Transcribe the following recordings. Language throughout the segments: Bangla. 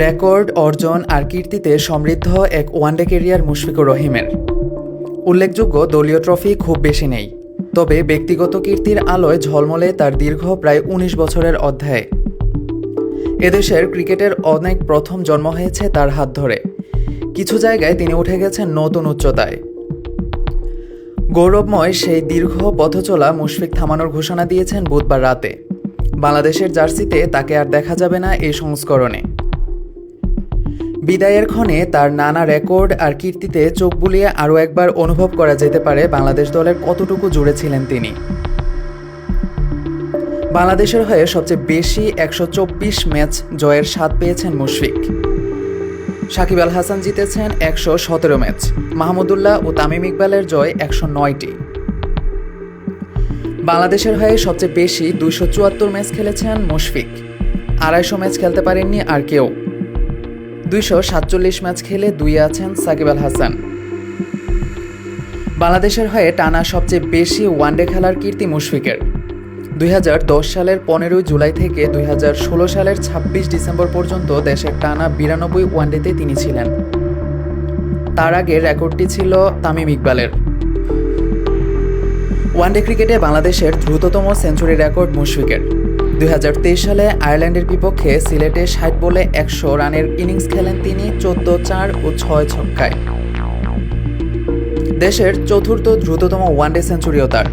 রেকর্ড, অর্জন আর কীর্তিতে সমৃদ্ধ এক ওয়ানডে ক্যারিয়ার মুশফিকুর রহিমের। উল্লেখযোগ্য দলীয় ট্রফি খুব বেশি নেই, তবে ব্যক্তিগত কীর্তির আলোয় ঝলমলে তার দীর্ঘ প্রায় ১৯ বছরের অধ্যায়। এদেশের ক্রিকেটের অনেক প্রথম জন্ম হয়েছে তার হাত ধরে। কিছু জায়গায় তিনি উঠে গেছেন নতুন উচ্চতায়। গৌরবময় সেই দীর্ঘ পথচলা মুশফিক থামানোর ঘোষণা দিয়েছেন বুধবার রাতে। বাংলাদেশের জার্সিতে তাকে আর দেখা যাবে না এই সংস্করণে। বিদায়ের ক্ষণে তার নানা রেকর্ড আর কীর্তিতে চোখ বুলিয়ে আরও একবার অনুভব করা যেতে পারে বাংলাদেশ দলের কতটুকু জুড়ে ছিলেন তিনি। বাংলাদেশের হয়ে সবচেয়ে বেশি ১২৪ ম্যাচ জয়ের স্বাদ পেয়েছেন মুশফিক। সাকিব আল হাসান জিতেছেন ১১৭ ম্যাচ, মাহমুদুল্লাহ ও তামিম ইকবালের জয় ১০৯টি। বাংলাদেশের হয়ে সবচেয়ে বেশি ২৭৪ ম্যাচ খেলেছেন মুশফিক। ২৫০ ম্যাচ খেলতে পারেননি আর কেউ। ২৪৭ ম্যাচ খেলে দুইয়ে আছেন সাকিব আল হাসান। বাংলাদেশের হয়ে টানা সবচেয়ে বেশি ওয়ানডে খেলার কীর্তি মুশফিকের। ২০১০ সালের ১৫ জুলাই থেকে ২০১৬ সালের ২৬ ডিসেম্বর পর্যন্ত দেশের টানা ৯২ ওয়ানডেতে তিনি ছিলেন। তার আগে রেকর্ডটি ছিল তামিম ইকবালের। ওয়ানডে ক্রিকেটে বাংলাদেশের দ্রুততম সেঞ্চুরি রেকর্ড মুশফিকের। ২০২৩ সালে আয়ারল্যান্ডের বিপক্ষে সিলেটে ৬০ বলে ১০০ রানের ইনিংস খেলেন তিনি ১৪-৪ ও ৬ ছক্কায়। দেশের চতুর্থ দ্রুততম ওয়ানডে সেঞ্চুরিও তার।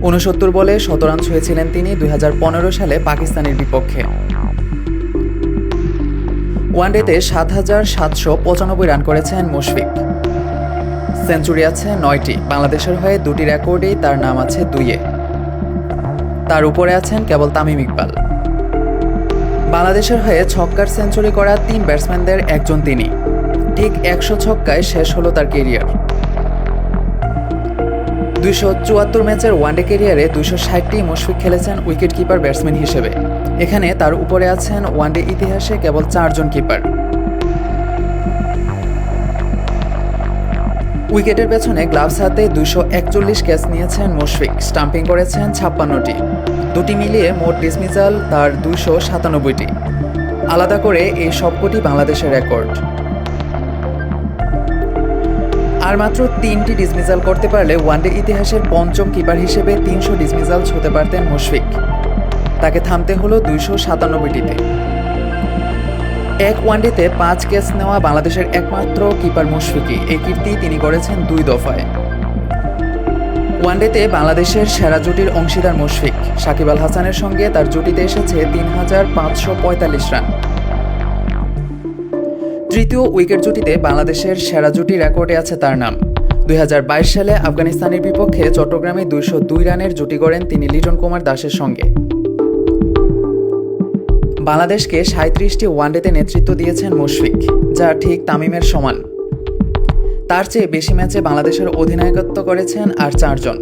৬৯ বলে ১৭ রান ছুঁয়েছিলেন তিনি ২০১৫ সালে পাকিস্তানের বিপক্ষে। ওয়ানডেতে ৭,৭৯৫ রান করেছেন মুশফিক। সেঞ্চুরি আছে ৯টি। বাংলাদেশের হয়ে দুটি রেকর্ডেই তার নাম আছে ২-এ। তার উপরে আছেন কেবল তামিম ইকবাল। বাংলাদেশের হয়ে ছক্কার সেঞ্চুরি করা ৩ ব্যাটসম্যানদের একজন তিনি। ঠিক ১০০ ছক্কায় শেষ হলো তার কেরিয়ার। ২৭৪ ম্যাচের ওয়ানডে ক্যারিয়ারে ২৬০টি মুশফিক খেলেছেন উইকেট কিপার ব্যাটসম্যান হিসেবে। এখানে তার উপরে আছেন ওয়ানডে ইতিহাসে কেবল ৪ জন কিপার। উইকেটের পেছনে গ্লাভস হাতে ২৪১ ক্যাচ নিয়েছেন মুশফিক। স্টাম্পিং করেছেন ৫৬টি। দুটি মিলিয়ে মোট ডিসমিসাল তার ২৯৭টি। আলাদা করে এই সবকটি বাংলাদেশের রেকর্ড। আর মাত্র ৩টি ডিসমিসাল করতে পারলে ওয়ানডে ইতিহাসের পঞ্চম কিপার হিসেবে ৩০০ ডিসমিসাল ছুঁতে পারতেন মুশফিক। তাকে থামতে হলো ২৯৭টিতে। এক ওয়ানডেতে ৫ ক্যাচ নেওয়া বাংলাদেশের একমাত্র কিপার মুশফিকই। এই কীর্তি তিনি করেছেন ২ দফায়। ওয়ানডেতে বাংলাদেশের সেরা জুটির অংশীদার মুশফিক। সাকিব আল হাসানের সঙ্গে তার জুটিতে এসেছে ৩,৫৪৫ রান। তৃতীয় উইকেট জুটিতে বাংলাদেশের সেরা জুটি রেকর্ডে আছে তার নাম। ২০২২ সালে আফগানিস্তানের বিপক্ষে চট্টগ্রামে ২০২ রানের জুটি গড়েন তিনি লিটন কুমার দাসের সঙ্গে। বাংলাদেশকে ৩৭টি ওয়ানডেতে নেতৃত্ব দিয়েছেন মুশফিক, যা ঠিক তামিমের সমান। তার চেয়ে বেশি ম্যাচে বাংলাদেশের অধিনায়কত্ব করেছেন আর ৪ জন।